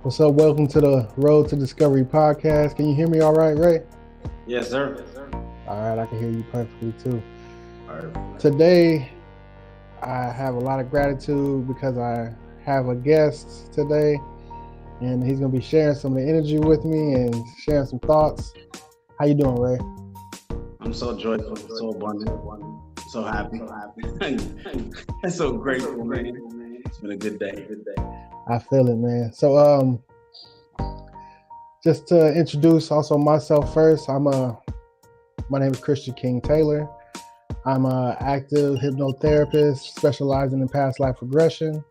What's up? Welcome to the Road to Discovery podcast. Can you hear me all right, Ray? Yes, sir. All right, I can hear you perfectly too. All right. Today, I have a lot of gratitude because I have a guest today, and he's going to be sharing some of the energy with me and sharing some thoughts. How you doing, Ray? I'm so joyful, so abundant, so happy. I'm so grateful, man. It's been a good day. I feel it, man. So, just to introduce also myself first, my name is Kristian King Taylor. I'm an active hypnotherapist specializing in past life regression.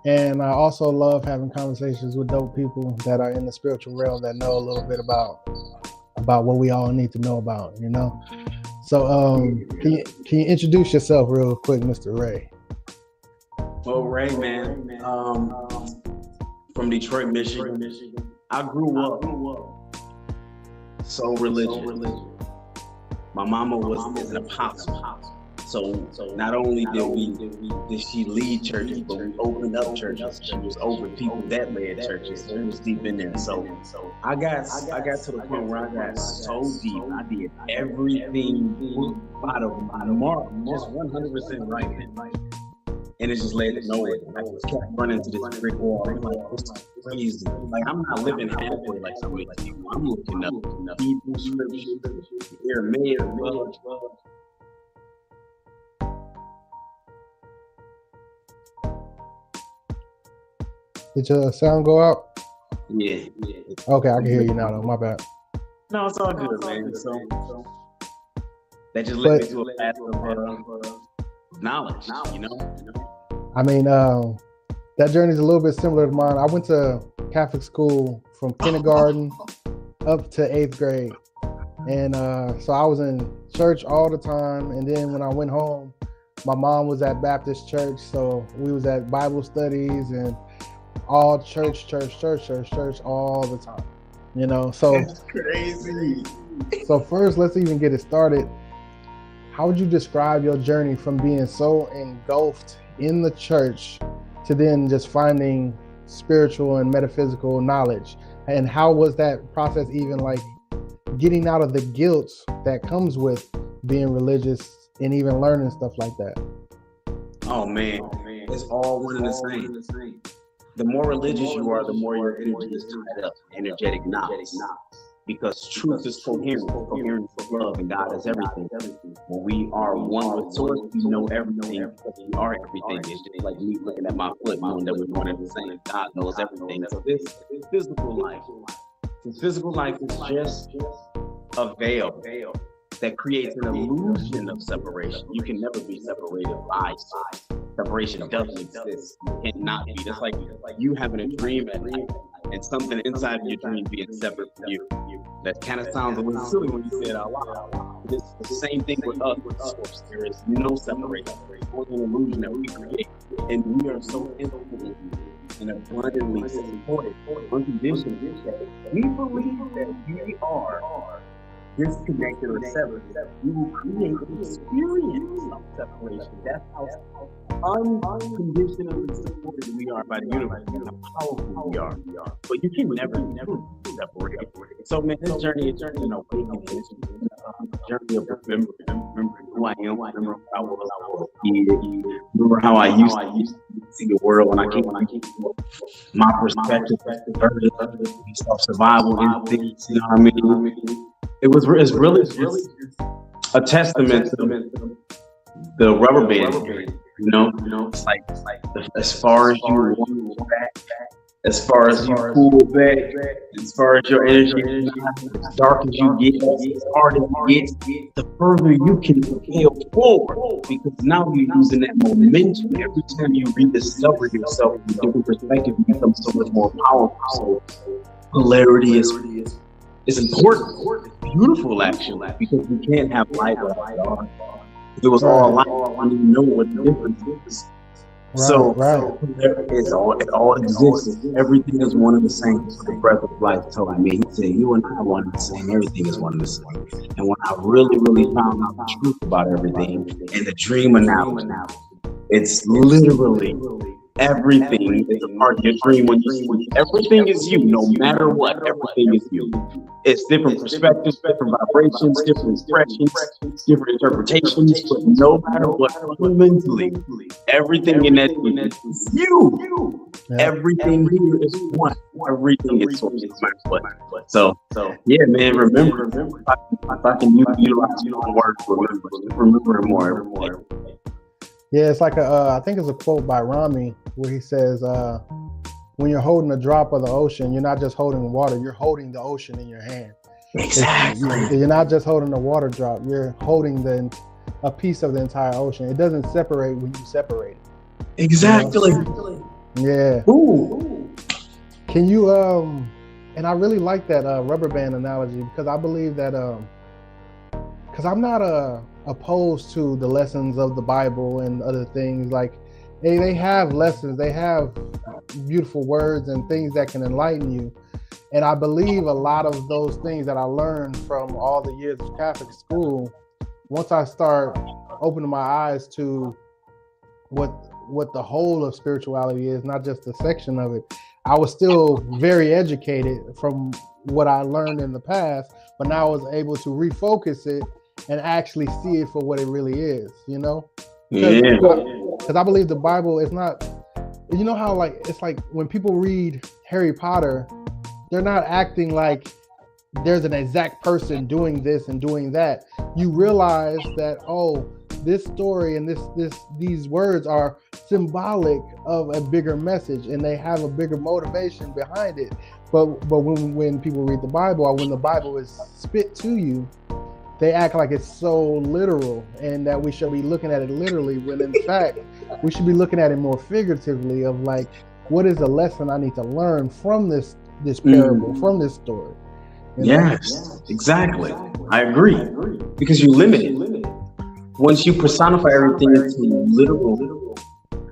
And I also love having conversations with dope people that are in the spiritual realm that know a little bit about what we all need to know about, you know? So can you introduce yourself real quick, Mr. Ray? Well, Ray, man, from Detroit, Michigan. I grew up so religious. My mama was an apostle. So not only did she lead churches, but we opened up churches. She was over people that led churches. So it was deep in there. So I got to the point where I got so deep. I did everything out of my mark, just 100% right. And it just led to nowhere. I just kept running to this brick wall. I'm like, this is crazy. Like, I'm not living halfway like some of these people. I'm looking up Hebrew scriptures, Aramaic, Did your sound go out? Yeah. Okay, I can hear you now though, my bad. No, it's all good, man. So that just led me to a path of knowledge, you know? I mean, that journey is a little bit similar to mine. I went to Catholic school from kindergarten up to 8th grade. And so I was in church all the time. And then when I went home, my mom was at Baptist church. So we was at Bible studies and all church all the time, you know? So that's crazy. So first, let's even get it started. How would you describe your journey from being so engulfed in the church to then just finding spiritual and metaphysical knowledge? And how was that process even like getting out of the guilt that comes with being religious and even learning stuff like that? Oh man, it's all one and the same. The more religious you are, the more your energy is tied up, energetic knowledge. Because truth is coherent. Coherence is love, and God is everything. When we are one with Source, we know everything because we are everything. It's just like me looking at my foot, knowing that we're one and the same. God knows everything. So this is physical life. This physical life is just a veil that creates an illusion of separation. You can never be separated by sight. Separation doesn't exist. You cannot be. That's like you having a dream at night and something inside of your dream being separate from you. That kind of sounds a little silly when you say it out loud. It's the same thing with us, with Source. There is no separation. It's only an illusion that we create. And we are so infinitely and abundantly supported, unconditionally. We believe that we are disconnected or severed. We will create an experience of separation. That's how unconditionally supported we are by the universe, and how powerful we are. But you can never be separated. So man, this journey is an awakening. It's a journey of remembering who I am, remember who I was a kid, remember how I used to see the world when I came my perspective, self-survival, instincts, you know what I mean? It's really a testament to the rubber band. You know, it's like as far as you want back, as far as you pull back, as far as your energy, as dark as you get, as hard as you get, the further you can propel forward. Because now you're using that momentum. Every time you rediscover yourself in a different perspective, you become so much more powerful. So polarity is important. It's beautiful, actually, because we can't have light without dark. If it was all light, I don't even know what the difference is. It all exists. Everything is one and the same. So the breath of life told me, he said, you and I are one and the same. Everything is one and the same. And when I really, really found out the truth about everything and the dream analogy, it's literally Everything is a part of your dream when you sleep. Everything is you, no matter what. Everything is you. It's different perspectives, different vibrations, different expressions, different interpretations, but no matter what, fundamentally, everything in that is you. Yeah. Everything here is one. Everything is source, no matter what. So yeah, man, remember, if I can utilize your own words, remember more. Yeah, it's like I think it's a quote by Rami where he says, when you're holding a drop of the ocean, you're not just holding water, you're holding the ocean in your hand. Exactly. You're not just holding a water drop, you're holding a piece of the entire ocean. It doesn't separate when you separate it. Exactly. You know? Yeah. Ooh. Can you, and I really like that rubber band analogy, because I believe that, because I'm not opposed to the lessons of the Bible and other things. Like they have lessons, they have beautiful words and things that can enlighten you. And I believe a lot of those things that I learned from all the years of Catholic school, once I start opening my eyes to what the whole of spirituality is, not just a section of it, I was still very educated from what I learned in the past, but now I was able to refocus it and actually see it for what it really is, you know? Because I believe the Bible is not, you know how like, it's like when people read Harry Potter, they're not acting like there's an exact person doing this and doing that. You realize that, oh, this story and these words are symbolic of a bigger message, and they have a bigger motivation behind it. But when people read the Bible, or when the Bible is spit to you, they act like it's so literal and that we should be looking at it literally, when in fact, we should be looking at it more figuratively of like, what is the lesson I need to learn from this parable, from this story? Yes, exactly. I agree. Because you limit it. Once you personify everything into literal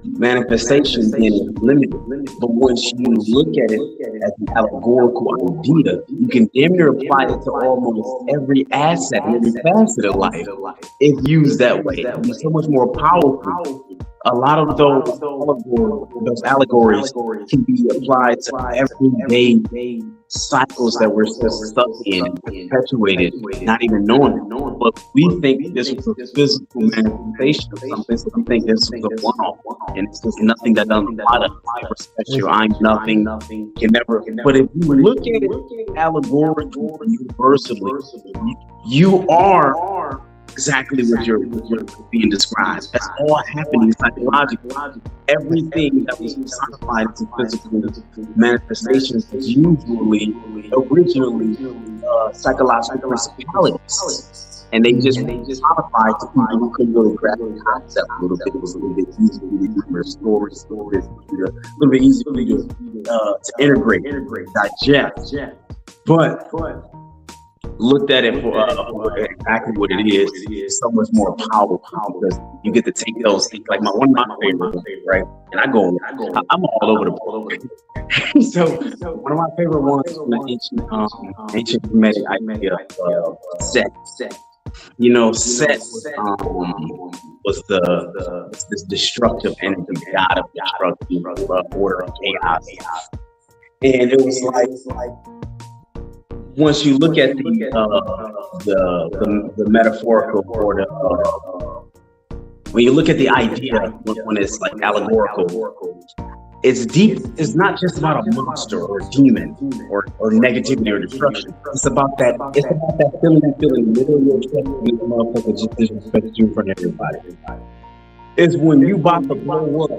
manifestation, then it's limited. But once you look at it as an allegorical idea, you can damn near apply it to almost every asset and every facet of life if used that way. It's so much more powerful. A lot of those allegories can be applied to everyday cycles that we're still stuck in and perpetuated, not even knowing it. But we think this was a physical manifestation of something, so we think this was a one-off, and it's just nothing that doesn't apply to my perspective. I'm nothing, can never. But if you look at it allegorically, universally, you are exactly what you're being described. That's all happening psychologically. Everything that was personified into physical manifestations is usually originally psychological principalities, and they just modified to people who couldn't really grasp the concept a little bit. It was a little bit easier for stories, a little bit easier to integrate, digest. But looked at it for exactly what it is. It's so much more powerful because you get to take those things. Like one of my favorites, right? And I'm all over the place. So one of my favorite ones from the ancient Kemetic idea of Set. You know, Set was this destructive energy, god of destruction, order, and chaos. And it was like, once you look at the metaphorical or when you look at the idea when it's like allegorical, it's deep. It's not just about a monster or a demon or negativity or destruction. It's about that. It's about that feeling literally expecting this motherfucker just disrespect you in front of everybody. It's when you about to blow up,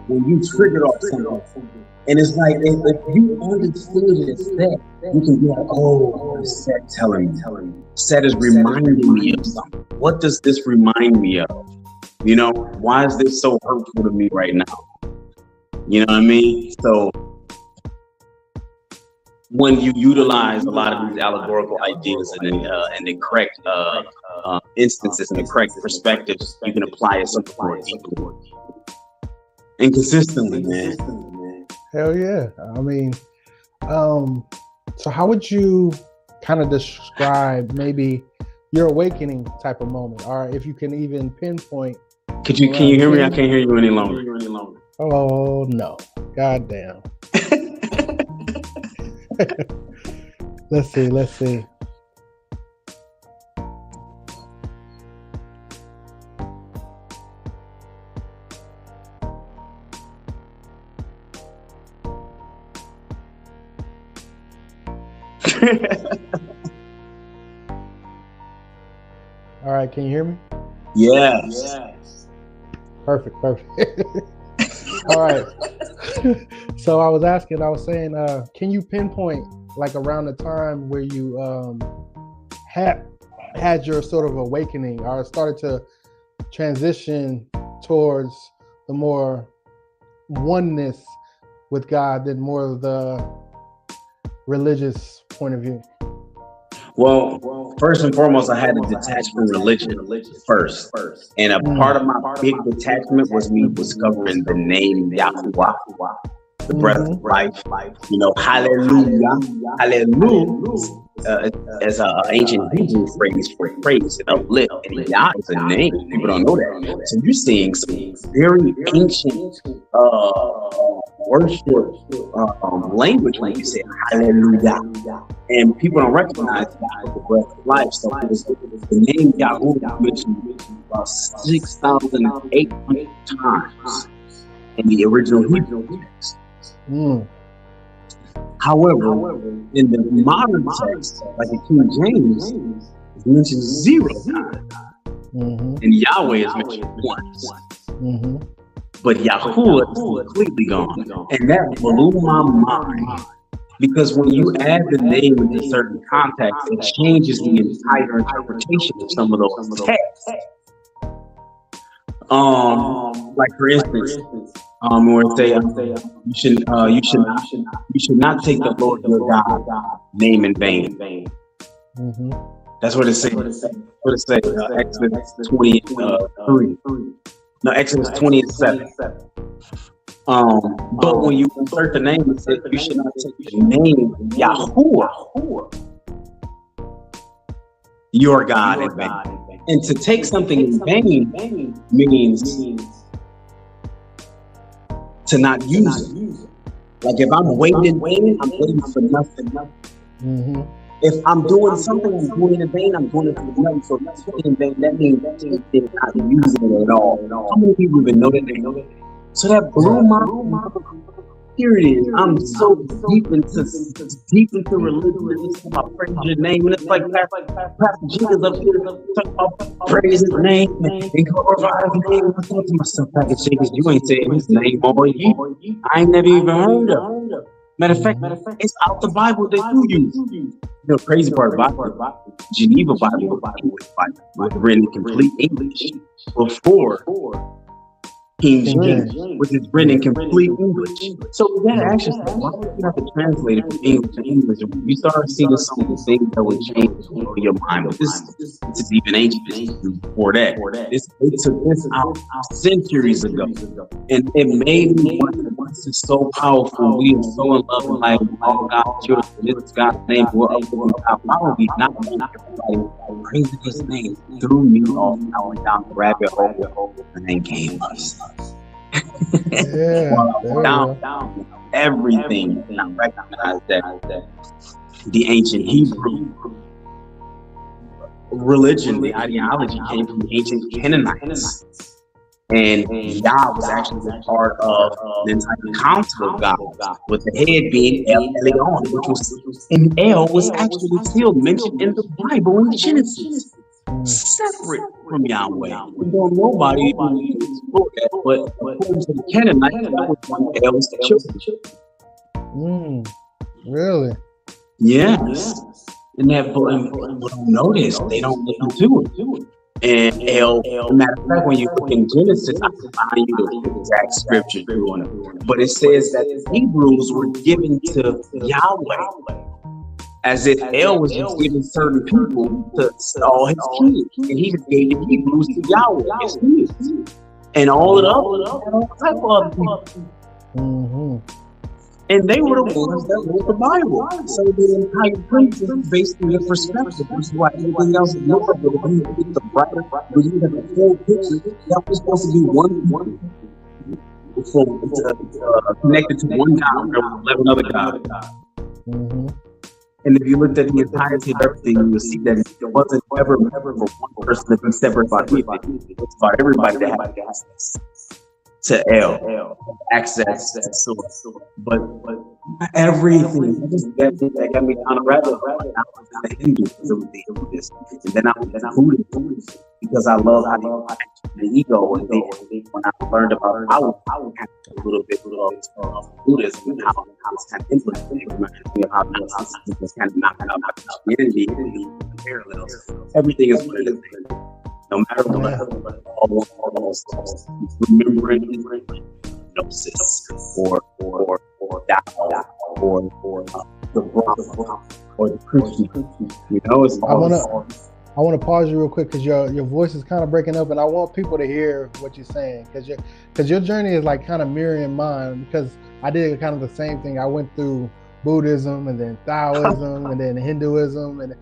when you triggered off something. And it's like, if you understood it Set, you can be like, oh, Set telling me. Set is reminding me of something. What does this remind me of? You know, why is this so hurtful to me right now? You know what I mean? So when you utilize a lot of these allegorical ideas and the correct instances and the correct perspectives, you can apply it something more deeply and consistently, man. Hell yeah. I mean, so how would you kind of describe maybe your awakening type of moment, or if you can even pinpoint? Can you hear me? I can't hear you any longer. Oh no. God damn. Let's see. All right, can you hear me? Yes. Perfect. All right. So I was saying, can you pinpoint like around the time where you had your sort of awakening or started to transition towards the more oneness with God than more of the religious point of view? Well, first and foremost, I had to detach from religion first. And a part of my big detachment was me discovering the name Yahuwah, the breath of life. You know, hallelujah, hallelujah, as an ancient Hebrew phrase for praise and uplift. And Yah is a name. People don't know that. So you're seeing some very ancient worship language when you say hallelujah. And people don't recognize that as the breath of life. So the name Yahuwah mentioned about 6,800 times in the original Hebrew text. However, in the modern text, like the King James, it's mentioned 0 times. And Yahweh is mentioned once. But Yahuwah is completely gone. And that blew my mind. Because when you add the name into certain context, it changes the entire interpretation of some of those texts. Like for instance, where it say you should not take the Lord your God name in vain. That's what it says. What it says, Exodus 20:3. No, Exodus 20:7. But when you insert the name, it says you should not take the name Yahuwah, your God, in vain. And to take something in vain means to not use it. Like if I'm waiting in vain, I'm waiting for nothing. If I'm doing something, I'm doing it in vain, I'm doing it for nothing. So that's in vain. That means I'm not using it at all. How many people even know that? So that blew my mind. Here it is. I'm so deep into religion. It's about praise your name. And it's like Pastor Jesus up here talking about praise his name and glorify his name. I thought to myself, Pastor Jesus, you ain't saying his name all year. I ain't never even heard of it. Matter of fact, it's out the Bible that you use. The crazy part about it, Geneva Bible was written in complete English before King James, which is written in complete English. So we gotta ask yourself, why would you have to translate it from English to English? You start seeing some of the things that would change your mind. But this is even ancient before that. It took this out centuries ago. And it made me wonder, this is so powerful. We are so in love with like all God's children. This is God's name. We're up with God. Why would we not want everybody praising his name? Threw me off. I went down the rabbit hole and then came us. Down everything, and I recognize that the ancient Hebrew religion, the ideology came from the ancient Canaanites, and Yah was actually a part of the entire council of God, with the head being El Elyon, and El was actually still mentioned in the Bible in Genesis. Separate from Yahweh. We don't nobody explore that, but according to the Canaanites, that was one of El's children. Really? Yes. And that notice they don't listen to it. And matter of fact, when you look in Genesis, I can find you the exact scripture doing it. But it says that the Hebrews were given to Yahweh. As if El was just giving certain people to all his kids, and he just gave the Hebrews to Yahweh, his kids, and all of the other type of other people. And they were the ones that wrote the Bible. So the entire prince is based on their perspective. This is why everything else is more. But when you get the brighter, when you have the full picture, that was supposed to be one. connected to one God, there was 11 other gods. Mm-hmm. And if you looked at the entirety of everything, you would see that it wasn't ever meant for one person to be separate about anything. It's about everybody to have access to access to source. But everything, that got me kind of rabbit. I was kind of Hinduism, and then I was Buddhist because I love how the ego and when I learned about I would have a little bit of Buddhism and how it's kind of influenced me. How mysticism was kind of knocking out Christianity and parallels. Everything is what it is. No matter what, almost remembering hypnosis or Tao or the Brahma or the Christian. You know, it's I want to pause you real quick because your voice is kind of breaking up, and I want people to hear what you're saying because your journey is like kind of mirroring mine, because I did kind of the same thing. I went through Buddhism and then Taoism and then Hinduism, and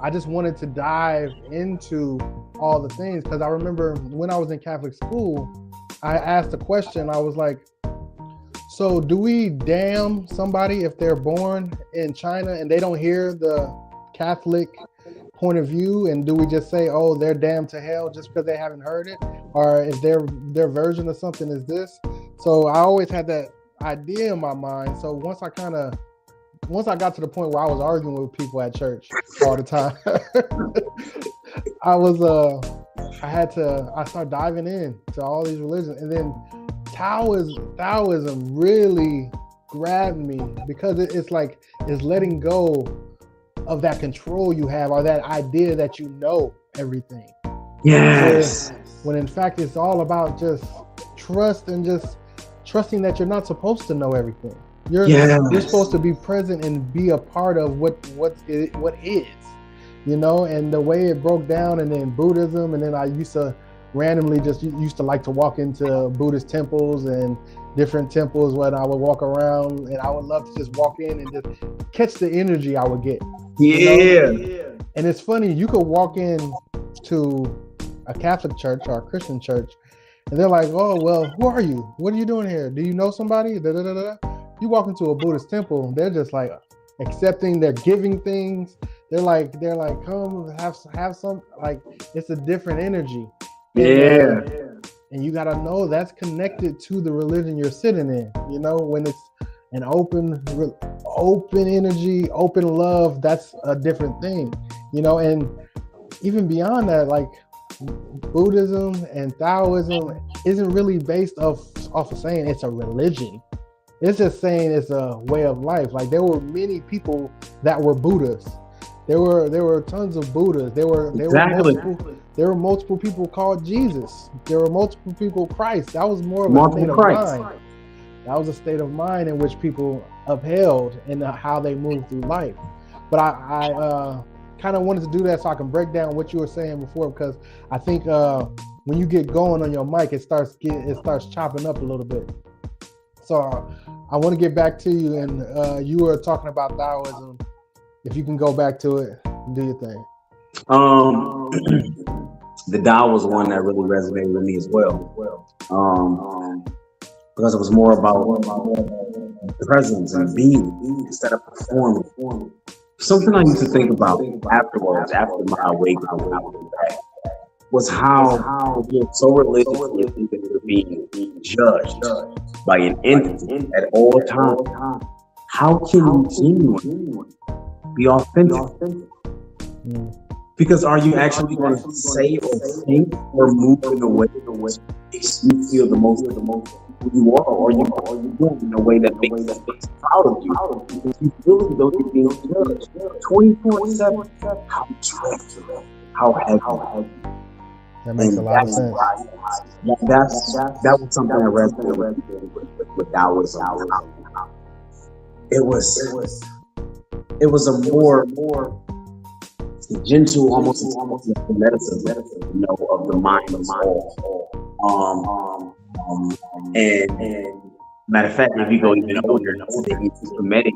I just wanted to dive into all the things because I remember when I was in Catholic school, I asked a question. I was like, so do we damn somebody if they're born in China and they don't hear the Catholic point of view, and do we just say, oh, they're damned to hell just because they haven't heard it, or if their version of something is this? So I always had that idea in my mind. So once I got to the point where I was arguing with people at church all the time, I started diving in to all these religions, and then Taoism really grabbed me because it's letting go of that control you have, or that idea that you know everything. Yes. When in fact it's all about just trust and just trusting that you're not supposed to know everything. You're supposed to be present and be a part of what is, you know. And the way it broke down, and then Buddhism, and then I used to randomly used to like to walk into Buddhist temples and different temples when I would walk around, and I would love to just walk in and just catch the energy I would get. Yeah. And it's funny, you could walk in to a Catholic church or a Christian church, and they're like, oh, well, who are you? What are you doing here? Do you know somebody? Da, da, da, da. You walk into a Buddhist temple, they're just like accepting, they're giving things. They're like, come have some, like, it's a different energy. And you gotta know that's connected to the religion you're sitting in. You know, when it's an open energy, open love, that's a different thing. You know, and even beyond that, like Buddhism and Taoism isn't really based off of saying it's a religion. It's just saying it's a way of life. Like, there were many people that were Buddhists. There were tons of Buddhas. There were multiple people called Jesus. There were multiple people Christ. That was more of a state of mind. That was a state of mind in which people upheld in how they moved through life. But I kind of wanted to do that so I can break down what you were saying before, because I think when you get going on your mic, it starts chopping up a little bit. So I want to get back to you, and you were talking about Taoism. If you can go back to it and do your thing. The Tao was one that really resonated with me as well. Because it was more about presence and being instead of performing. Something I used to think about afterwards, after my awakening, when I was back, was how being so religious and being judged by an entity at all times. How can you genuinely be authentic? Because are you actually going to say or think or move in a way that makes you feel the most who you are, or are you doing in a way that makes us proud of you? Because you really don't get being judged 24/7. How dreadful, how heavy. That makes a lot of sense. That was something that resonated with Taoism. It was a more gentle, almost medicine, you know, of the mind and soul. And matter of fact, if you go even older, the Hermetic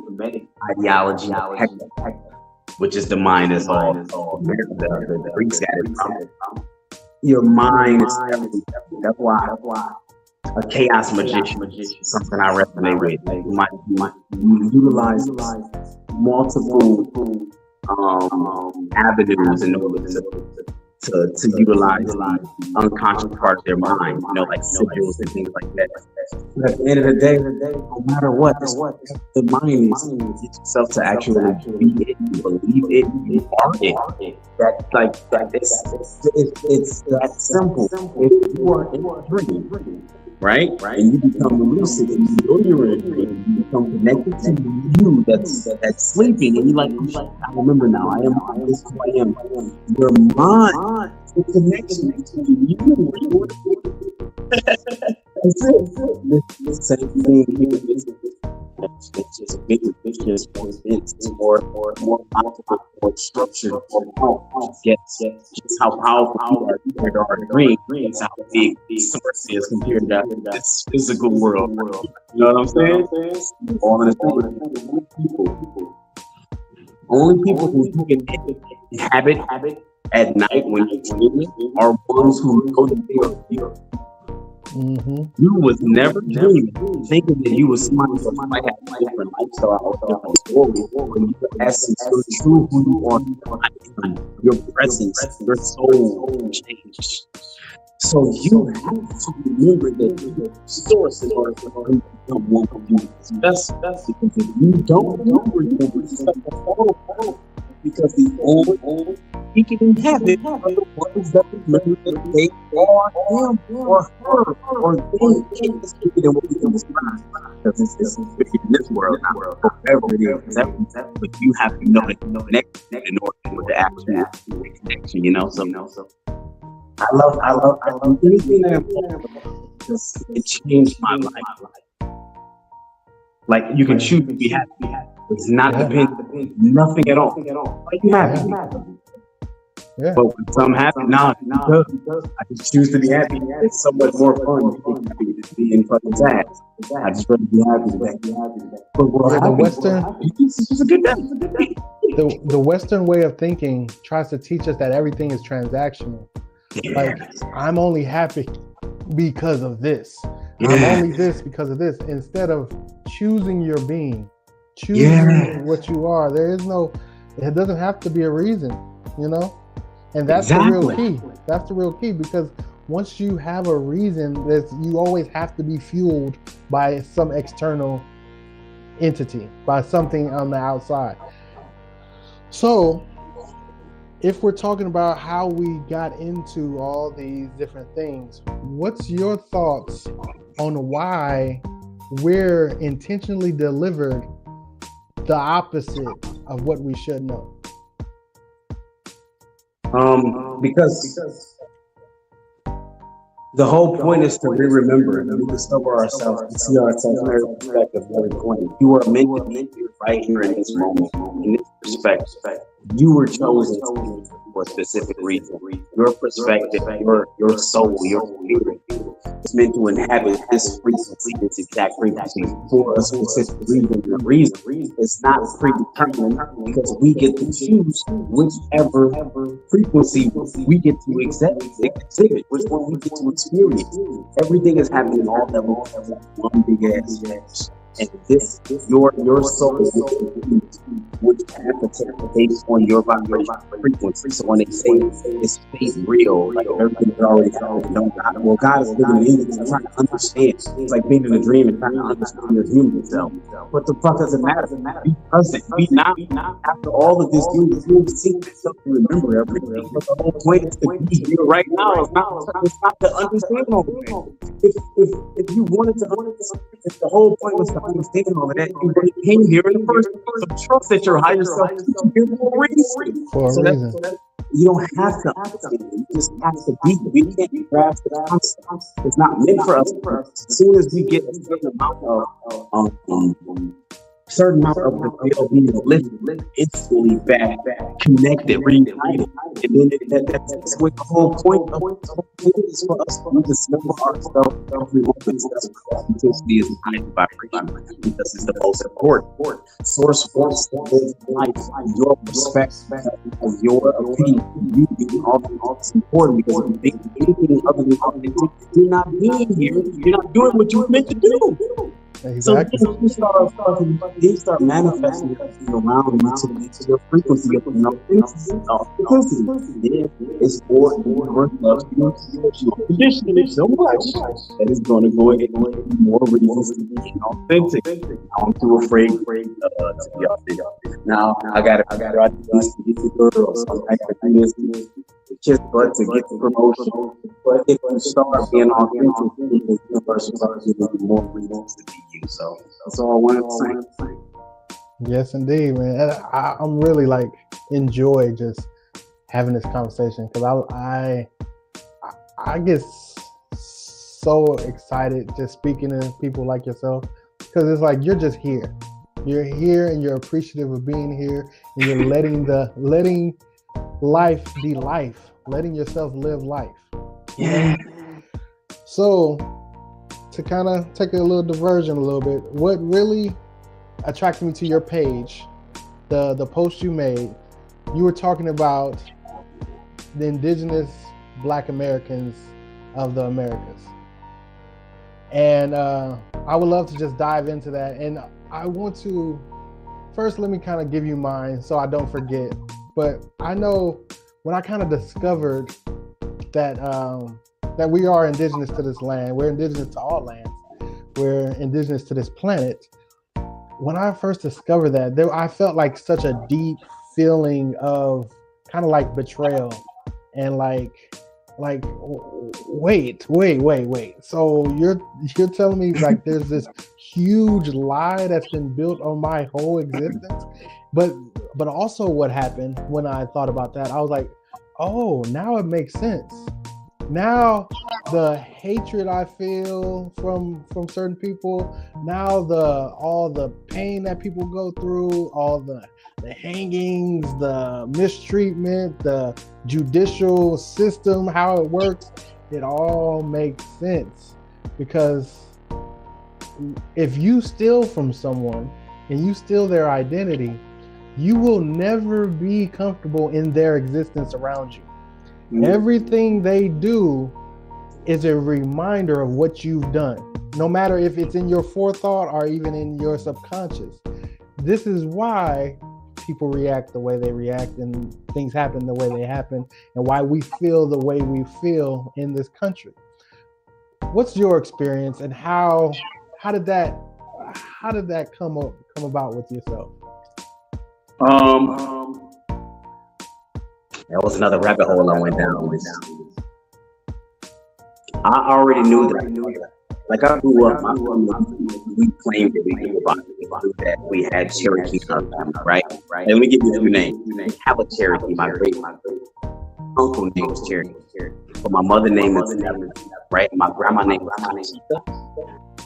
ideology, which is the mind is all the Greeks got it from. Your mind is everything. That's why a chaos magician, something I resonate with. Like might utilize multiple avenues in order to utilize the unconscious part of their mind, like sigils and things like that. But at the end of the day, no matter what, the mind is, get yourself to actually be it, you believe it, you are it. It's that simple. If you are in a dream, right? And you become lucid, and you know you're in a dream, you become connected to you that's sleeping, and you're like, I remember now, I am this who I am. Your mind, the connection to you. That's it. The same thing here. It's just more optimal, more structured, more just how powerful you are compared to our dream. It's how big the source is compared to this physical world. You know what I'm saying? All in the only people who can inhabit at night when you're dreaming are ones who know that they are here. You was never dreaming, thinking that you was smart, so you might have a different lifestyle, a different story. When you essence, you're true who you are, your presence, your soul changed. So you have to remember that your source in order to become one of you. That's because if you don't remember yourself, because the old he can inhabit the ones that remember that they are him or her or they can't escape it in what we can describe. Because it's in this world, not forever it is. But you have to know that you're connected in order for the actual connection, So I love anything that because it changed my life. Like you can choose to be happy. It's not dependent, nothing at all. Like you happy. Yeah. But when something happens, I just choose to be happy. It's so much more fun than being fucking sad. I just rather be happy today. But the Western, it's a good day. The Western way of thinking tries to teach us that everything is transactional. Like, I'm only happy because of this. I'm only this because of this. Instead of choosing your being, choosing what you are. It doesn't have to be a reason, And that's the real key. That's the real key, because once you have a reason, you always have to be fueled by some external entity, by something on the outside. So if we're talking about how we got into all these different things, what's your thoughts on why we're intentionally delivered the opposite of what we should know? Because the whole point is to remember and rediscover ourselves and see ourselves from every perspective, every point. You are meant to be right here in this moment, in this perspective. You were chosen for a specific reason. Your perspective, your soul, your spirit is meant to inhabit this frequency, this exact frequency for a specific reason. The reason is not predetermined because we get to choose whichever frequency we get to exhibit, which one we get to experience. Everything is happening all at once, one big ass. And this, your soul which path based on your vibration frequency. So when they say it's faith real, like everything is already happening, no God. Well, God is living in you. I'm trying to understand. It's like being in a dream and trying to understand your human self. What the fuck does it matter? Be present. Be now. After all of this, you seek yourself to remember everything. But the whole point is to be here right now. It's not to understand all of it. If you wanted to understand, if the whole point was to understand all of that, you came here in the first place. So trust that your higher self is here for a reason. So you don't have to understand it. You just have to be. We can't grasp the concept. It's not meant for us. As soon as we get a certain amount of certain amount of the veil being lifted, instantly back connected, reunited. And then that's what the whole point of it is for us to discover ourselves every moment. Authenticity is the highest vibration because it's the most important. Source wants to live life, your perspective, your opinion. You being all important, because if you think anything other than authentic, you're not being here. You're not doing what you were meant to do. Exactly. So you start manifesting around to your frequency of authenticity. Yeah, it's for the universe loves you. Conditioning it so much that it's going to go and more reasons to be authentic. I'm too afraid to be authentic. Now I got to this to get the girls. I got to do this. Just but to get the promotion. But if you start being authentic, the universe will start giving you more reasons to be you. So that's all I wanted to say. Yes, indeed, man. And I'm really like enjoy just having this conversation, because I get so excited just speaking to people like yourself, because it's like you're just here. You're here and you're appreciative of being here, and you're letting life be life, letting yourself live life. Yeah. So to kind of take a little diversion a little bit, what really attracted me to your page, the post you made, you were talking about the indigenous Black Americans of the Americas. And I would love to just dive into that. And I want to, first, let me kind of give you mine so I don't forget. But I know when I kind of discovered that that we are indigenous to this land, we're indigenous to all lands, we're indigenous to this planet. When I first discovered that, I felt like such a deep feeling of kind of like betrayal and like wait. So you're telling me like there's this huge lie that's been built on my whole existence? But also what happened when I thought about that, I was like, oh, now it makes sense. Now the hatred I feel from certain people, now all the pain that people go through, all the hangings, the mistreatment, the judicial system, how it works, it all makes sense. Because if you steal from someone and you steal their identity, you will never be comfortable in their existence around you. Mm-hmm. Everything they do is a reminder of what you've done, no matter if it's in your forethought or even in your subconscious. This is why people react the way they react and things happen the way they happen, and why we feel the way we feel in this country. What's your experience, and how did that come about with yourself? That was another rabbit hole I went down. I already knew that. Like I grew up, we claimed that we knew about it, that we had Cherokee in our family, right? And we give you a few names. We have a Cherokee. My great uncle name was Cherokee, but my mother name is Never, right? My grandma name was Anita,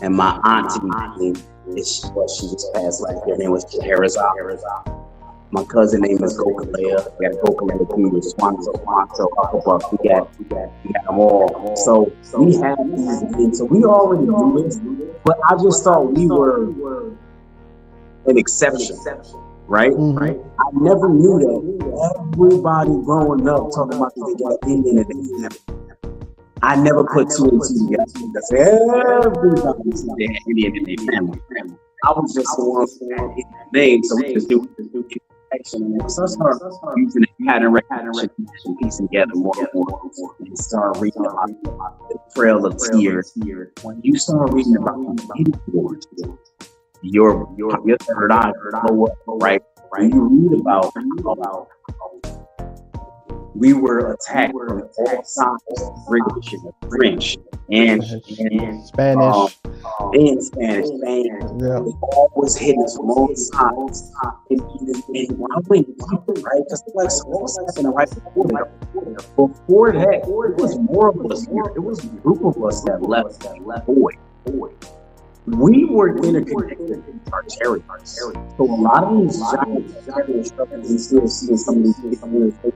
and my auntie name is she just passed life. Her name was Herazah. My cousin name is Kokalea. We got Kokalea Peter, Swanto, Hucklebuck. We got them all. So we had these things. So we already knew this, but I just thought we were an exception, right? Mm-hmm. Right? I never knew that everybody growing up talking about they got Indian in their family. I never put two and two together. That's everybody said they had Indian in their family. I was just the one who had the name, so we just do and so I started using the pattern recognition and piecing together more and more, and start reading about the Trail of Tears. When you start reading about the wars, your third eye blow up, right? You read about we were attacked from all sides, British, French, and Spanish. And Spanish, yeah. They always hitting us from all sides. And when I went deeper, right? Because like so what was happening right before that? Before that, it was more of us here. It was a group of us that left boy. we were interconnected in our territories. So a lot of these giant territorial structures and still see some of these things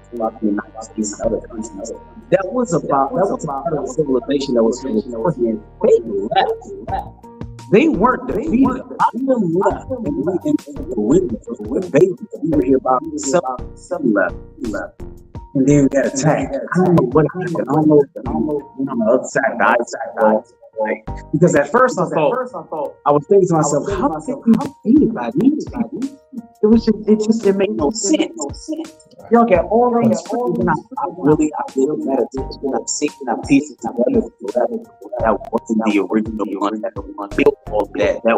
throughout the United States and other countries. That was part of the civilization that was here beforehand. They weren't defeated. A lot of them left. We were here about 7 left. And then we got attacked. I don't know what happened. I don't know on the other side, the side. Because at first I thought, I was thinking to myself, how did we defeated by these people? It made no sense. Y'all got all these people, and I really meditation. I'm seeking out pieces together. That wasn't the original one that built all of that. That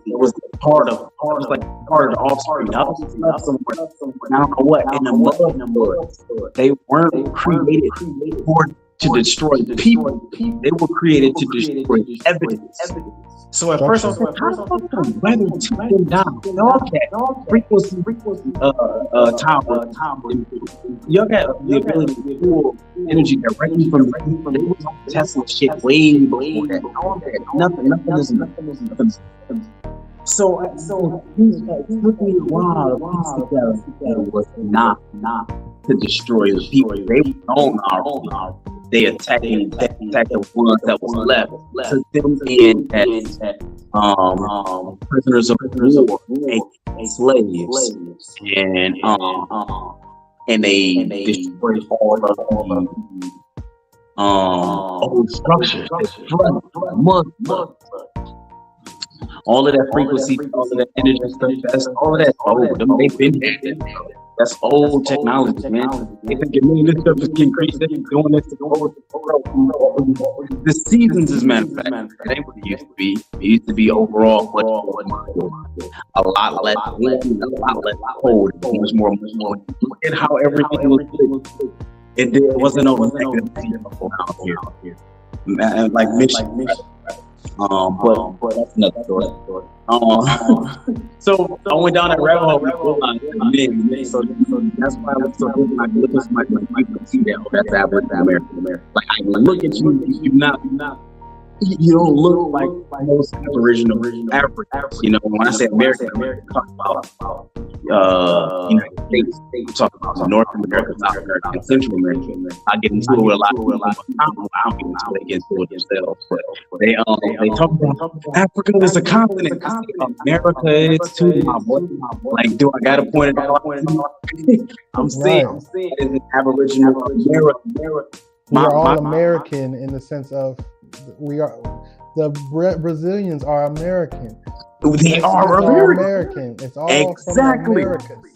was part of the offspring. I was somewhere. I don't know what in the mud. They weren't created to destroy the people. They were created to destroy evidence. So at first I was like, how the weather took them down? Y'all got frequency tower. Y'all got the ability to pull energy directly from the people. They was on Tesla shit way before that. Nothing. So it took me a while to piece together that it was not to destroy the people. They were on our own. They attacked the ones that was left. Took them in as prisoners of war, slaves, and they destroyed all of the old structures, mud. All of that frequency, all of that energy stuff, all of that old. They've been here. That's old technology, man. They think this stuff is getting crazy. They've been doing this. The seasons, as a matter of fact, it ain't what it used to be. It used to be overall a lot less wind, a lot less cold. It was more. Look at how everything was. It wasn't over negative out here. Like Michigan. But that's another story. So I went down that rabbit hole with so that's why I was so good when I look at somebody like you can see that that's American. Like I look at you, you don't look like most original Africans. You know, when I say American, talk about United States, we talk about North America, South America, and Central America. I get into it with a lot of people. I don't get into it against it themselves, but they talk about Africa is a continent. America is too. Like, do I gotta point it out? I'm saying it's an Aboriginal America. We are all American in the sense of the Brazilians are American. They are American. It's all exactly. From Americans.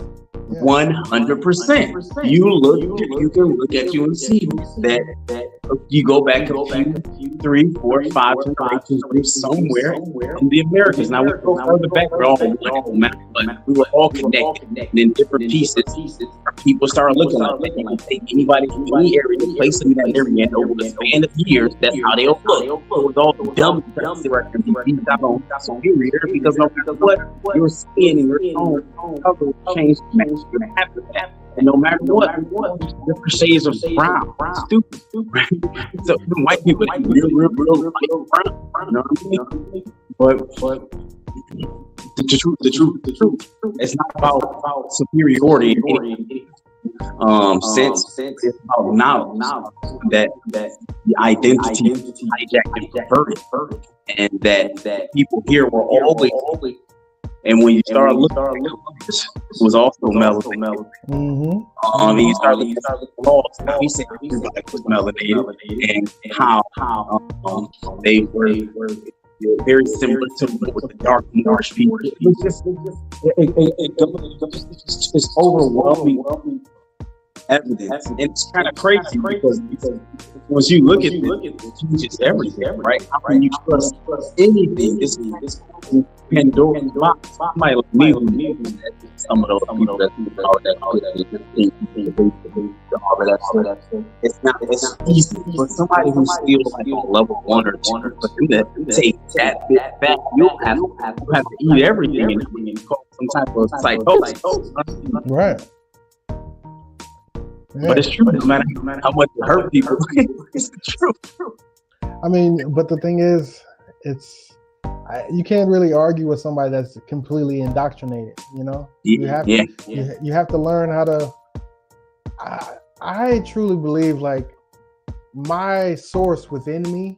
100%. You can look at you and see that you go back a few 3, 4, 5 generations somewhere in the Americas. Now we go further back, but we were all connected in different pieces. People started looking like that. You can take anybody from any area, place them in that area, and over the span of years, that's how they'll look. It was all dumb that were beat out on superior, because no matter what you're seeing in your own cover change. And no matter what, different shades of brown, stupid. So white people, real brown. You know what I mean? But the truth. It's not about superiority. Since it's about knowledge that the identity hijacked and perverted, and that people here were always. And when you start looking at it was also melanated. Mm-hmm. You start looking at the laws. He said everybody was melanated, and how they were very similar to what the dark Moorish people. It's overwhelming evidence, and it's kind of crazy because once you look at it, it changes everything, right? How can you trust anything? This Pandora's box. Somebody like me, some of those people that all that stuff. It's easy, but somebody who's still like on level 1 or 2, for them to take that bit back, you'll have to eat everything and call some type of psychosis. Right. Yeah. But it's true, no matter how much it hurt people. It's true. I mean, but the thing is, you can't really argue with somebody that's completely indoctrinated. You know, you have you have to learn how to. I truly believe like my source within me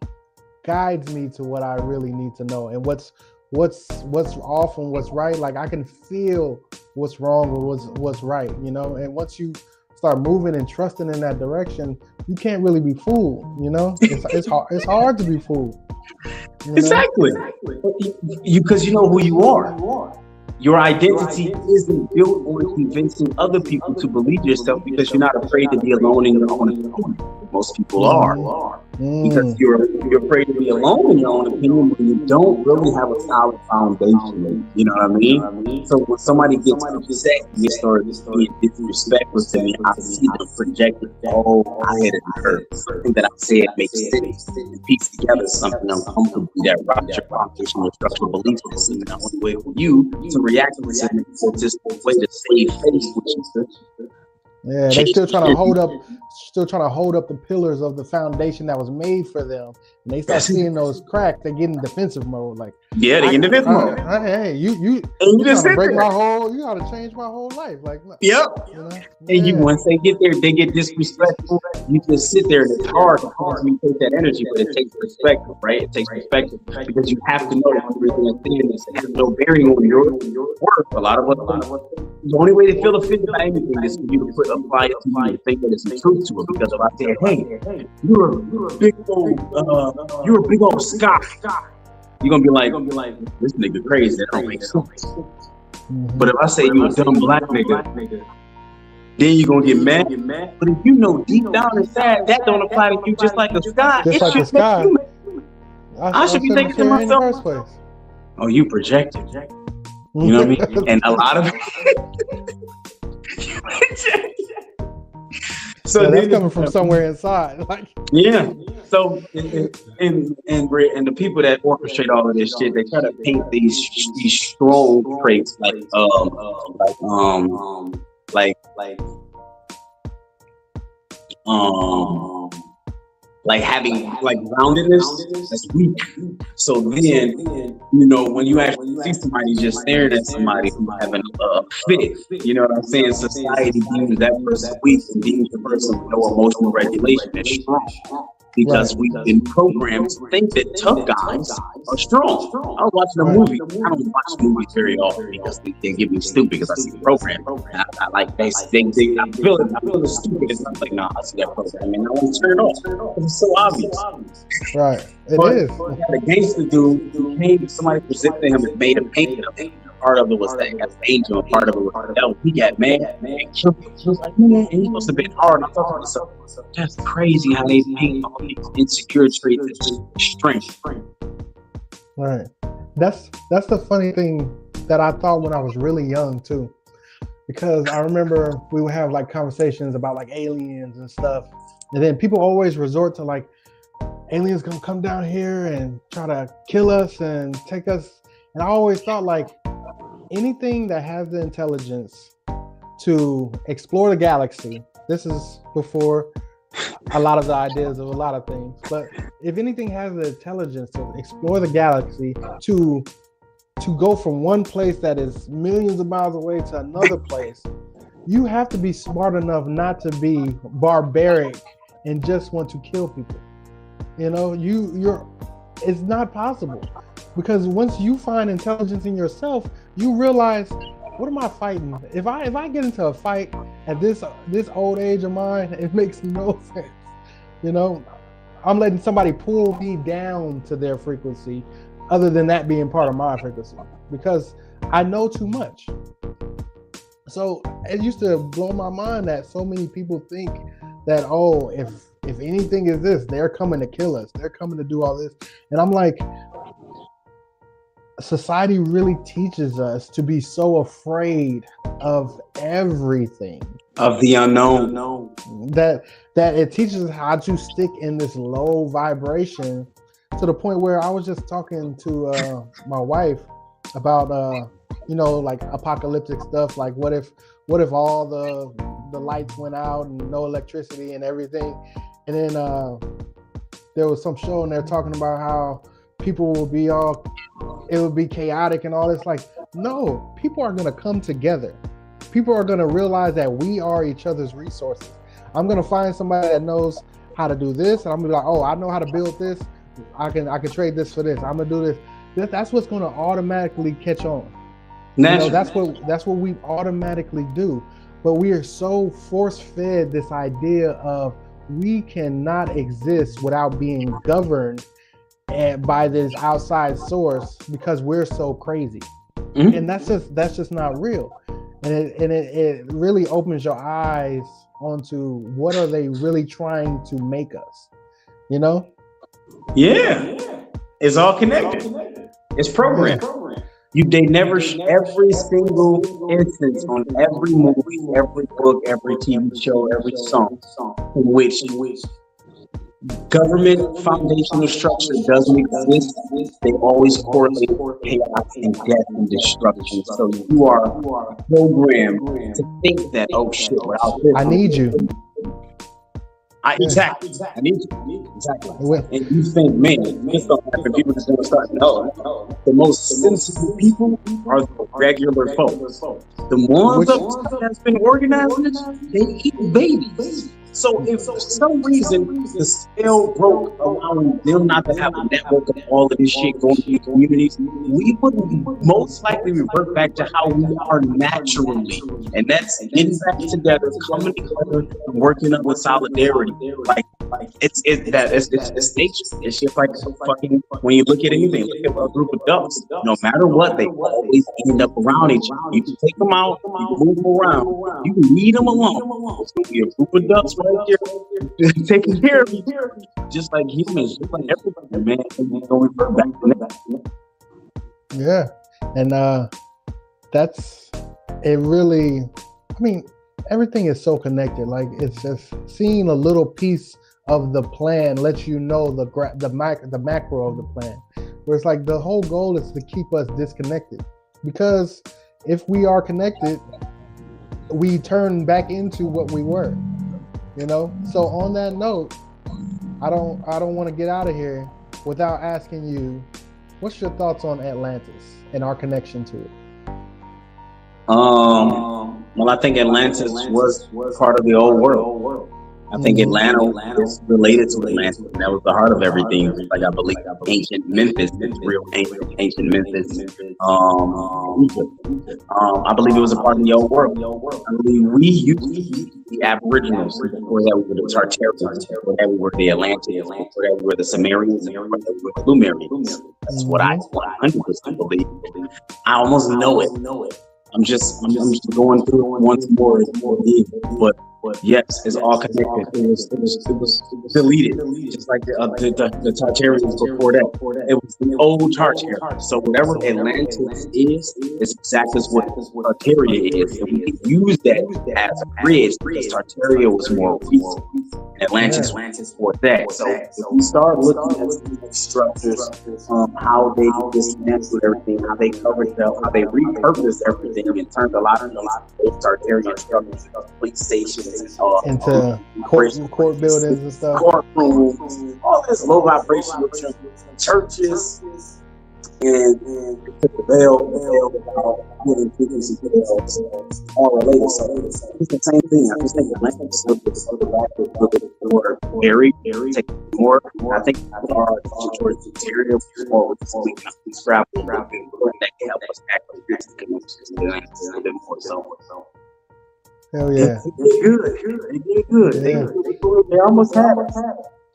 guides me to what I really need to know, and what's off and what's right. Like I can feel what's wrong or what's right, you know. And once you start moving and trusting in that direction, you can't really be fooled, you know. It's hard to be fooled. You know? Exactly. Because you know who you are. Your identity isn't built on convincing other people to believe yourself, because you're not afraid to be alone in your own opinion. Most people are. Because you're afraid to be alone in your own opinion when you don't really have a solid foundation. You know what I mean? So when somebody gets upset and they start being disrespectful to me, I see them projecting, oh, I had it hurt. Something that I said makes sense. And piece together something uncomfortable that rocks your foundation, your structural belief system. And the only way for you to react to it is just a way to save face, which is yeah, they still trying to hold up the pillars of the foundation that was made for them. And they start seeing those cracks, they get in defensive mode. Like, yeah, they get in defensive mode. Hey, you just gotta break my whole, you gotta change my whole life. Like, yep. You know? And you, once they get there, they get disrespectful. You just sit there, and it's hard because you take that energy, but it takes perspective, right? It takes perspective because you have to know that everything that's saying is has no bearing on your work. A lot of us, the only way to feel offended by anything is for you to apply it to you, to think that it's some truth to it. Because if I say, hey, you're a big old Scott, you're gonna be like, this nigga crazy. That don't make sense. But if I say you a dumb black nigga, then you're gonna get mad. But if you know deep down inside that don't apply to you, just like a Scott, just like a Scott, I should be thinking to myself, oh, you projected. You know what I mean? And a lot of so yeah, that's coming from somewhere inside. Like, yeah. So and the people that orchestrate all of this shit, they try to paint these strong traits like having like roundedness that's weak. So then, you know, when you actually see somebody just staring at somebody who's having a fit, you know what I'm saying? Society deems that person weak and deems the person with no emotional regulation as strong. Because we've been programmed to think that tough guys are strong. I was watching a movie. I don't watch movies very often because they get me stupid because I see the program. I like they I feel it stupid. It's not like, nah, I see that program and I want to turn it off. It's so obvious. Right. It is. The gangster dude who came, somebody presented him and made a painting of him. Part of it was that angel, and part of it was the devil. He got mad and killed him. He was like, man, he must have been hard. And I thought to myself, that's crazy how they paint all these insecure traits as strength. Right. That's the funny thing that I thought when I was really young too. Because I remember we would have like conversations about like aliens and stuff. And then people always resort to like, aliens gonna come down here and try to kill us and take us. And I always thought like, anything that has the intelligence to explore the galaxy, this is before a lot of the ideas of a lot of things, but if anything has the intelligence to explore the galaxy, to go from one place that is millions of miles away to another place, you have to be smart enough not to be barbaric and just want to kill people. You know, it's not possible. Because once you find intelligence in yourself, you realize, what am I fighting? If I get into a fight at this old age of mine, it makes no sense. You know, I'm letting somebody pull me down to their frequency, other than that being part of my frequency, because I know too much. So it used to blow my mind that so many people think that, oh, if anything is this, they're coming to kill us. They're coming to do all this. And I'm like, society really teaches us to be so afraid of everything, of the unknown, that it teaches us how to stick in this low vibration, to the point where I was just talking to my wife about you know, like apocalyptic stuff, like what if all the lights went out and no electricity and everything. And then there was some show and they're talking about how people will be all it would be chaotic and all this. Like, no, people are going to come together. People are going to realize that we are each other's resources. I'm going to find somebody that knows how to do this, and I'm going to be like, oh, I know how to build this. I can trade this for this. I'm going to do this. That's what's going to automatically catch on. That's what we automatically do. But we are so force-fed this idea of we cannot exist without being governed by this outside source because we're so crazy. Mm-hmm. And that's just not real. And it really opens your eyes onto what are they really trying to make us, you know? Yeah. It's all connected. It's programmed. They never every single instance on every movie, every book, every TV show, every song in which government foundational structure doesn't exist, they always correlate chaos and death and destruction. So you are programmed to think that, oh shit, without this, I need you. Exactly. I need you. Exactly. And you think, man, this don't happen. People just gonna start. No. The most sensible people are the regular folks. The ones that's been organized, they eat babies. So if for some reason the spell broke allowing them not to have a network of all of this shit going through communities, we would most likely revert back to how we are naturally. And that's getting back together, coming together, and working up with solidarity. Like it's nature. It's just like fucking when you look at anything, look at a group of ducks. No matter what, they always end up around each other. You can take them out, you can move them around, you can leave them alone. It's gonna be a group of ducks right here taking care of you, just like humans, just like everybody, man. We're going back to that. Yeah, and that's it. Really, I mean, everything is so connected. Like, it's just seeing a little piece of the plan lets you know the macro of the plan. Where it's like the whole goal is to keep us disconnected, because if we are connected, we turn back into what we were. You know. So on that note, I don't want to get out of here without asking you, what's your thoughts on Atlantis and our connection to it? Well, I think Atlantis was part of the old world. I think Atlanta is related to Atlantis, and that was the heart of everything. Like, I believe ancient Memphis is real ancient Memphis. Egypt. I believe it was a part of the old world. I believe we used to be the Aboriginals. Before that, we were the Tartarians. Before that, we were the Atlanteans. Before that, we were the Sumerians. And before that, we were the Lumerians. That's what I 100% believe. I almost know it. I'm just going through it once more. But yes, it's all connected. It was deleted, just like the Tartarians before that. It was the old Tartarians. So whatever Atlantis is exactly what Tartaria is. And we can use that as a bridge, because Tartaria was more recent. Atlantis for that. So if we start looking at these structures, how they dismantled everything, how they covered it up, how they repurposed everything, and turned a lot of those Tartarian structures, police stations, into court buildings and stuff, courtrooms, all this low vibrational churches, and took the veil without getting frequency bells, all related. So it's the same thing. I just think Atlantis was a little bit more buried, take more. I think our towards the interior was more with scrap and that can help us actually fix the connections to Atlantis a little bit more so. Hell yeah. They did good. Yeah. They almost had it.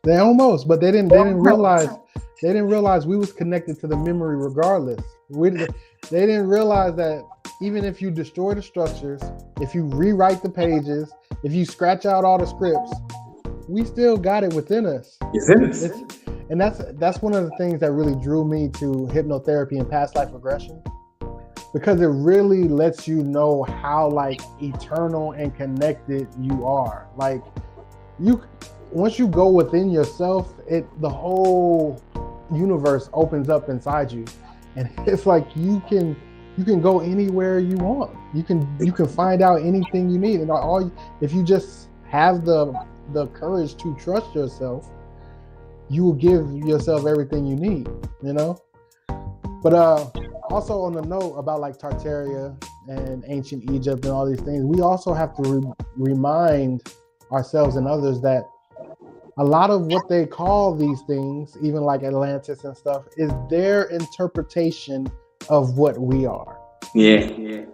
They almost, but they didn't realize we was connected to the memory regardless. They didn't realize that even if you destroy the structures, if you rewrite the pages, if you scratch out all the scripts, we still got it within us. And that's one of the things that really drew me to hypnotherapy and past life regression, because it really lets you know how like eternal and connected you are. Like, once you go within yourself, the whole universe opens up inside you, and it's like you can go anywhere you want. You can find out anything you need, and if you just have the courage to trust yourself, you will give yourself everything you need. You know. But also on the note about like Tartaria and ancient Egypt and all these things, we also have to remind ourselves and others that a lot of what they call these things, even like Atlantis and stuff, is their interpretation of what we are. Yeah.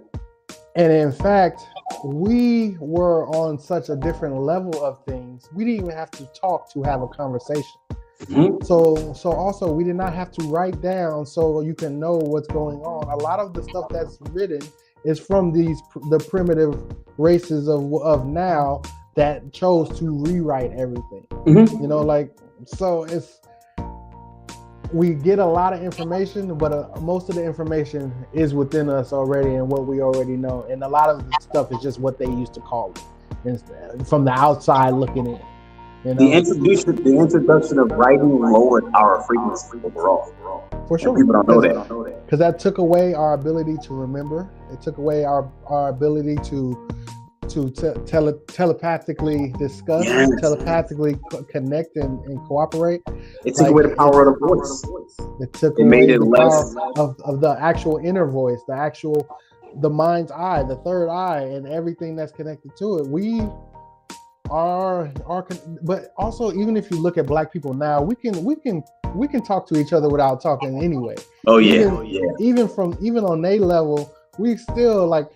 And in fact, we were on such a different level of things. We didn't even have to talk to have a conversation. Mm-hmm. So also we did not have to write down so you can know what's going on. A lot of the stuff that's written is from the primitive races of now that chose to rewrite everything. Mm-hmm. You know, like, so we get a lot of information, but most of the information is within us already and what we already know. And a lot of the stuff is just what they used to call it from the outside looking in. You know? The introduction of writing lowered our frequency overall. For sure. And people don't know that. Because that took away our ability to remember. It took away our ability to telepathically discuss, yes. telepathically connect and cooperate. It took away the power of the voice. It took away the power of the actual inner voice, the mind's eye, the third eye, and everything that's connected to it. We are, but also even if you look at Black people now, we can talk to each other without talking anyway. Oh yeah, even on their level, we still like.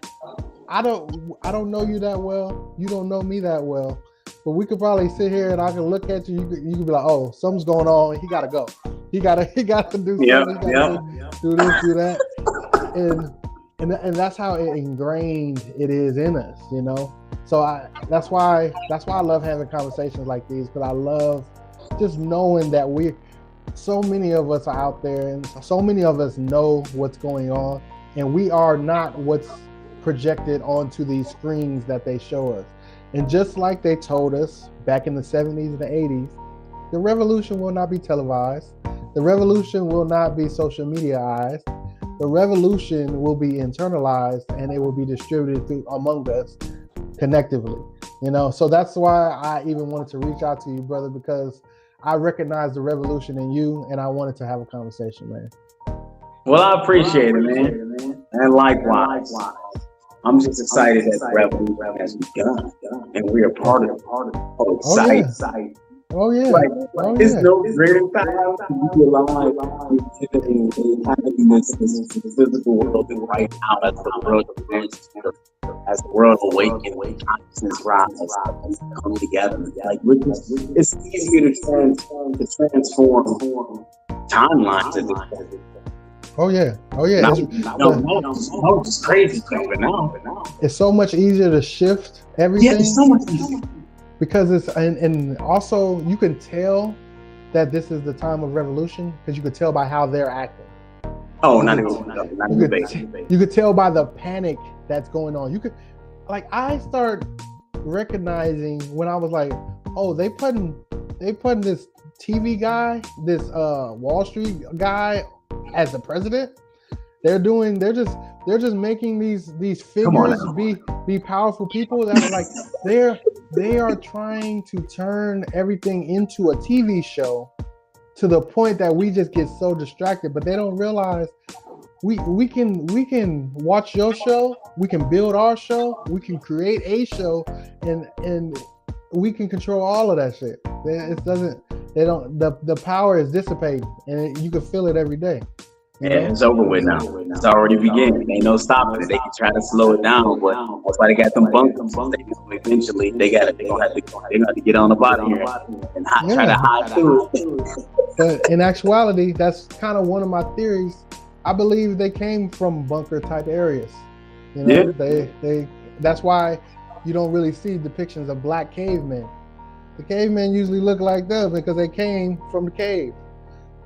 I don't know you that well. You don't know me that well. But we could probably sit here and I can look at you. You could be like, oh, something's going on. He gotta go. He gotta do something. Do this, do that. And that's how ingrained it is in us, you know. So that's why I love having conversations like these, because I love just knowing that so many of us are out there and so many of us know what's going on, and we are not what's projected onto these screens that they show us. And just like they told us back in the 70s and the 80s, the revolution will not be televised. The revolution will not be social mediaized. The revolution will be internalized, and it will be distributed among us connectively. You know, so that's why I even wanted to reach out to you, brother, because I recognize the revolution in you, and I wanted to have a conversation, man. Well, I appreciate it, man. And likewise. I'm just excited that the revolution has begun, and we are part of it. Excited. Oh yeah. It's no greater time to be alive, having this physical world right now as the world advances, as the world awakens, consciousness rises, come together. Like it's easier to transform timelines at this point. Oh yeah. No, it's crazy now. It's so much easier to shift everything. Yeah, it's so much easier. Because it's and also you can tell that this is the time of revolution because you could tell by how they're acting. Oh, not even. You could tell by the panic that's going on. I start recognizing when I was like, oh, they putting this TV guy, this Wall Street guy as the president. They're just making these figures be powerful people that are like they are trying to turn everything into a TV show to the point that we just get so distracted, but they don't realize we can watch your show, we can build our show, we can create a show, and we can control all of that shit. The power is dissipating, and you can feel it every day. Yeah, it's over with now. It's already beginning. Ain't no stopping it. They can try to slow it down, but that's why they got them bunkers. Eventually, they're gonna have to get on the bottom here and try to hide through it. But in actuality, that's kind of one of my theories. I believe they came from bunker type areas. You know, they that's why you don't really see depictions of black cavemen. The cavemen usually look like them because they came from the cave.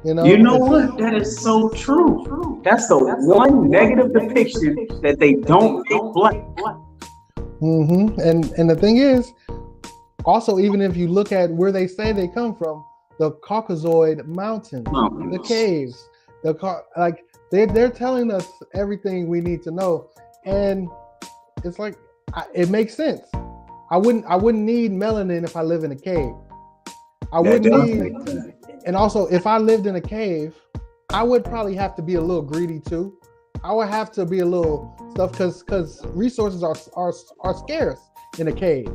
You know what? That is so true. That's the one negative depiction that they don't make black. Mm-hmm. And the thing is, also, even if you look at where they say they come from, the Caucasoid mountains, the caves, they're telling us everything we need to know, and it's like it makes sense. I wouldn't need melanin if I live in a cave. I wouldn't need. And also, if I lived in a cave, I would probably have to be a little greedy too. I would have to be a little stuff because resources are scarce in a cave.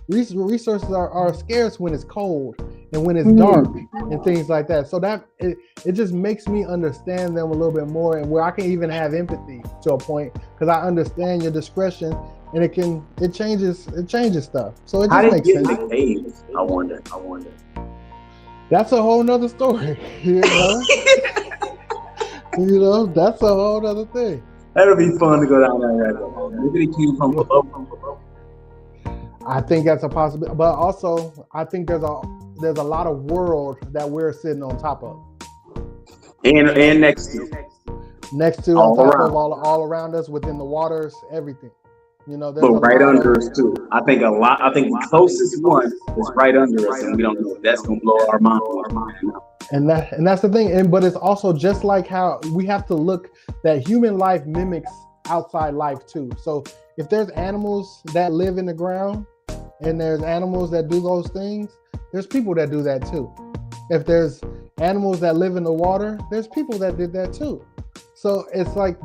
Resources are scarce when it's cold and when it's dark and things like that. So that it just makes me understand them a little bit more, and where I can even have empathy to a point, because I understand your discretion, and it changes stuff. So it just makes sense. How did you get in the cave? I wonder. That's a whole nother story. You know? You know, that's a whole nother thing. That'll be fun to go down that rabbit hole. Maybe they came from below. I think that's a possibility, but also I think there's a lot of world that we're sitting on top of, and next to, all on top around. Of all around us, within the waters, everything. You know, but right under us too. I think the closest one is right under us, and we don't know if that's gonna blow our mind. And that's the thing. But it's also just like how we have to look that human life mimics outside life too. So if there's animals that live in the ground and there's animals that do those things, there's people that do that too. If there's animals that live in the water, there's people that did that too. So it's like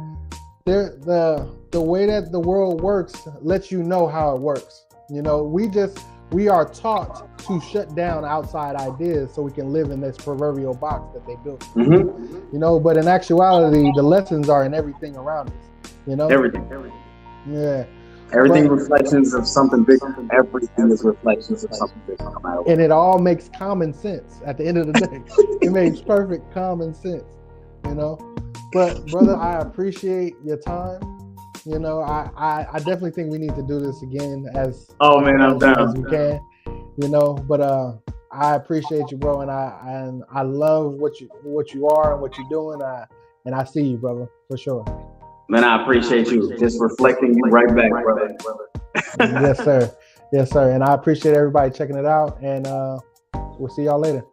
the way that the world works lets you know how it works. You know, we are taught to shut down outside ideas so we can live in this proverbial box that they built. Mm-hmm. You know, but in actuality, the lessons are in everything around us. You know, everything. Yeah. Everything reflections of something big. Everything is reflections of something big. And it all makes common sense at the end of the day. It makes perfect common sense, you know. But brother, I appreciate your time. You know, I definitely think we need to do this again as I'm down as we can. You know, but I appreciate you, bro, and I love what you are and what you're doing. And I see you, brother, for sure. Man, I appreciate you. Just reflecting you right back, brother. Yes, sir. Yes, sir. And I appreciate everybody checking it out. And we'll see y'all later.